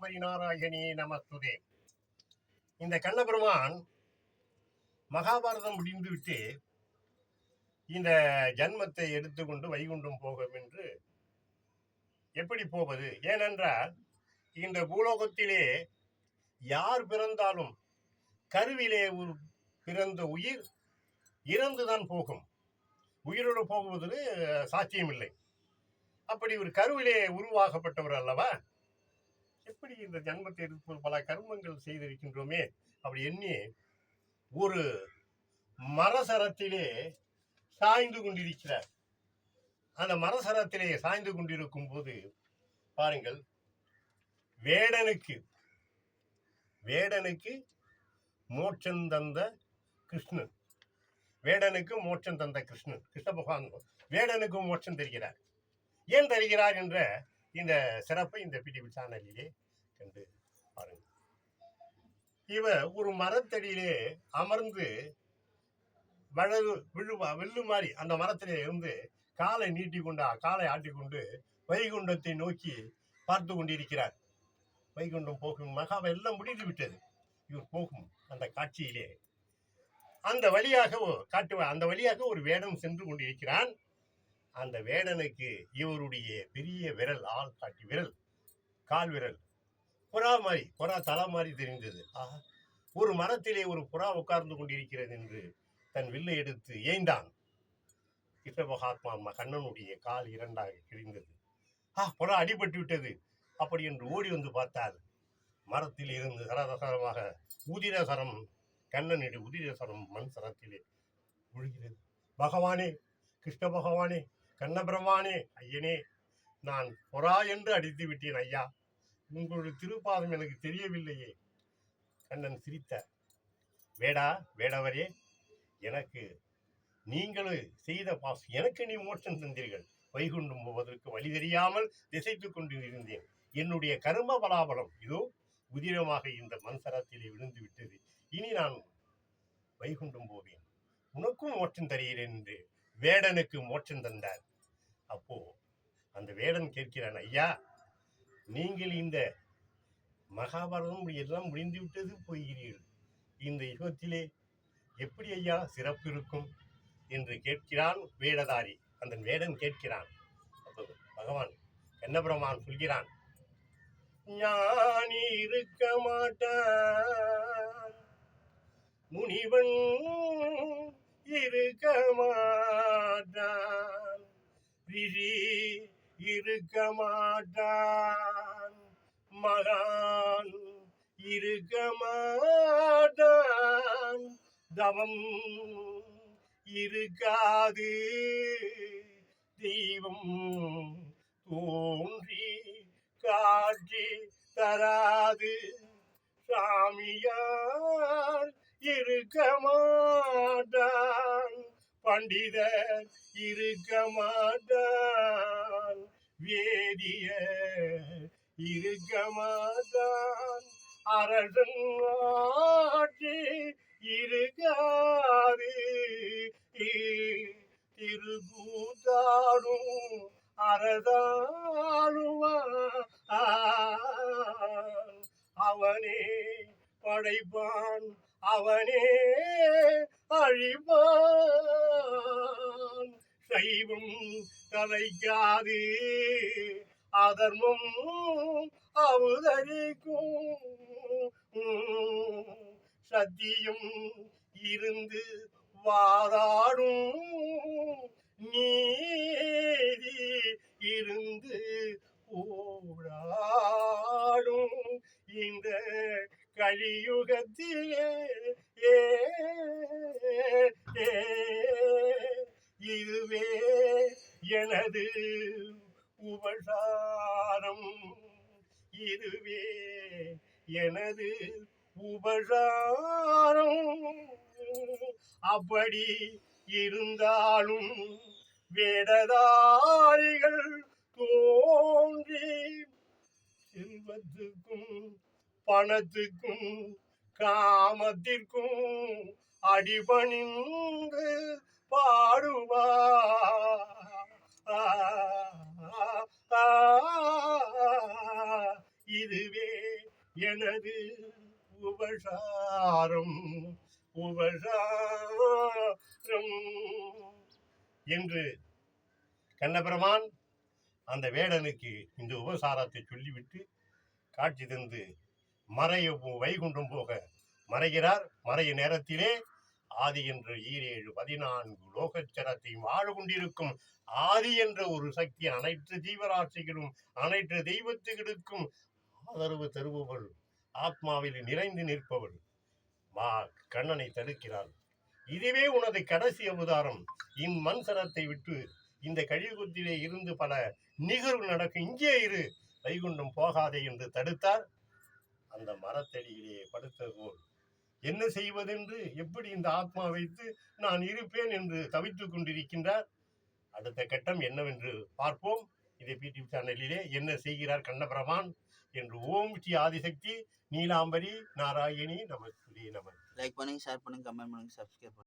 பரிநாராயணே நமஸ்துதே. இந்த கண்ணபெருமான் மகாபாரதம் முடிந்துவிட்டு இந்த ஜன்மத்தை எடுத்துக்கொண்டு வைகுண்டம் போகும் என்று எப்படி போவது? ஏனென்றால் இந்த பூலோகத்திலே யார் பிறந்தாலும் கருவிலே பிறந்த உயிர் இறந்துதான் போகும். உயிரோடு போகுவது சாத்தியமில்லை. அப்படி ஒரு கருவிலே உருவாக்கப்பட்டவர் அல்லவா? எப்படி இந்த ஜன்மத்தை எடுத்து பல கர்மங்கள் செய்திருக்கின்றோமே அப்படி எண்ணி ஒரு மரசரத்திலே சாய்ந்து கொண்டிருக்கிறார். அந்த மரசரத்திலே சாய்ந்து கொண்டிருக்கும் போது பாருங்கள், வேடனுக்கு மோட்சம் தந்த கிருஷ்ணன், வேடனுக்கு மோட்சம் தந்த கிருஷ்ணன், கிருஷ்ண பகவான் வேடனுக்கு மோட்சம் தருகிறார். ஏன் தருகிறார் என்ற இந்த சிறப்பை இந்த பிடிவி சேனலிலே கண்டு பாருங்கள். இவர் ஒரு மரத்தடியிலே அமர்ந்து வில்லு மாதிரி அந்த மரத்திலே இருந்து காலை காலை ஆட்டிக்கொண்டு வைகுண்டத்தை நோக்கி பார்த்து கொண்டிருக்கிறார். வைகுண்டம் போகும் மகாவை எல்லாம் முடிந்து விட்டது. இவர் போகும் அந்த காட்சியிலே அந்த வழியாக ஒரு வேடன் சென்று கொண்டிருக்கிறான். அந்த வேடனுக்கு இவருடைய பெரிய விரல், ஆள் காட்டி விரல், கால் விரல் புறா தலை மாதிரி தெரிந்தது. ஒரு மரத்திலே ஒரு புறா உட்கார்ந்து கொண்டிருக்கிறது என்று தன் வில்லை எடுத்து ஏய்ந்தான். கிருஷ்ண பரமாத்மா கண்ணனுடைய கால் இரண்டாக கிழிந்தது. புறா அடிபட்டு விட்டது. அப்படி என்று ஓடி வந்து பார்த்தால் மரத்தில் இருந்து சரசரமாக உதிரசரம், கண்ணனுடைய உதிரசரம் மண் சரத்திலே விழுகிறது. பகவானே, கிருஷ்ண பகவானே, கண்ணபிரமானே, ஐயனே, நான் புறா என்று அடித்து விட்டேன் ஐயா, உங்களுடைய திருப்பாதம் எனக்கு தெரியவில்லையே. கண்ணன் சிரித்தார். வேடவரே, எனக்கு நீங்களும் செய்த எனக்கு நீ மோட்சம் தந்தீர்கள். வைகுண்டம் போவதற்கு வழி தெரியாமல் திசைத்துக் கொண்டு இருந்தேன். என்னுடைய கர்ம பலாபலம் இதோ உதிரமாக இந்த மண்சரத்திலே விழுந்து விட்டது. இனி நான் வைகுண்டம் போவேன், உனக்கும் மோட்சம் தருகிறேன் என்று வேடனுக்கு மோட்சம் தந்தார். அப்போ அந்த வேடன் கேட்கிறான், ஐயா, நீங்கள் இந்த மகாபாரதம் எல்லாம் முடிந்து விட்டது போகிறீர்கள், இந்த யுகத்திலே எப்படி ஐயா சிறப்பு இருக்கும் என்று கேட்கிறான் வேடதாரி. அந்த வேடன் கேட்கிறான். அப்போ பகவான் கண்ணபிரமான் சொல்கிறான், ஞானி இருக்க மாட்டான், முனிவன் இருக்க மாட்டான், ரிஷி இருக்க மாட்டான், மகான் இருக்க மாட்டான், தவம் இருக்காது, தெய்வம் தோன்றி காட்சி தராது, சாமியார் இருக்க மாட்டான், பண்டிதர் இருக்க மாட்டான், வேதியர் இருக்க மாட்டான், அரசன் ஆட்சி இருக்காது, திருக்கூத்தாடும் அரசாளுவான், அவனே படைப்பான், அவனே அழிப்பான், சைவம் தலைக்காது, அதர்மம் அவதரிக்கும், சத்தியம் இருந்து வாதாடும், நீதி இருந்து போராடும், இந்த கலியுகத்திலே இதுவே எனது உபசாரம், இதுவே எனது உபசாரம். அப்படி இருந்தாலும் வேடதாரிகள் தோன்றி செல்வத்துக்கும் பணத்துக்கும் காமத்திற்கும் அடிபணிந்து பாடுவார். இதுவே எனது உபசாரம் உபசாரம் என்று கண்ணபெருமான் அந்த வேடனுக்கு இந்த உபசாரத்தை சொல்லிவிட்டு காட்சி தந்து மறைய வைகுண்டம் போக மறைகிறார். மறைய நேரத்திலே ஆதி என்ற 14 லோகச்சரத்தையும் ஆள கொண்டிருக்கும் ஆதி என்ற ஒரு சக்தி அனைத்து ஜீவராசிகளும் அனைத்து தெய்வத்துகளுக்கும் ஆதரவு தருபவள், ஆத்மாவில் நிறைந்து நிற்பவள் கண்ணனை தடுக்கிறாள். இதுவே உனது கடைசி அவதாரம். மண் சரத்தை விட்டு இந்த கலியுகத்திலே இருந்து பல நிகழ்வு நடக்கும், இங்கே இரு, வைகுண்டம் போகாதே என்று தடுத்தார். அந்த மரத்தடியிலே படுத்தது போல் என்ன செய்வதென்று, எப்படி இந்த ஆத்மா வைத்து நான் இருப்பேன் என்று தவித்துக் கொண்டிருக்கின்றார். அடுத்த கட்டம் என்னவென்று பார்ப்போம். இதை யூடியூப் சேனலிலே என்ன செய்கிறார் கண்ணபெருமான் என்று. ஓம் ஸ்ரீ ஆதிசக்தி நீலாம்பரி நாராயணி நமஸ்தே நம. லைக் பண்ணுங்க, ஷேர் பண்ணுங்க, கமெண்ட் பண்ணுங்க, சப்ஸ்கிரைப் பண்ணுங்க.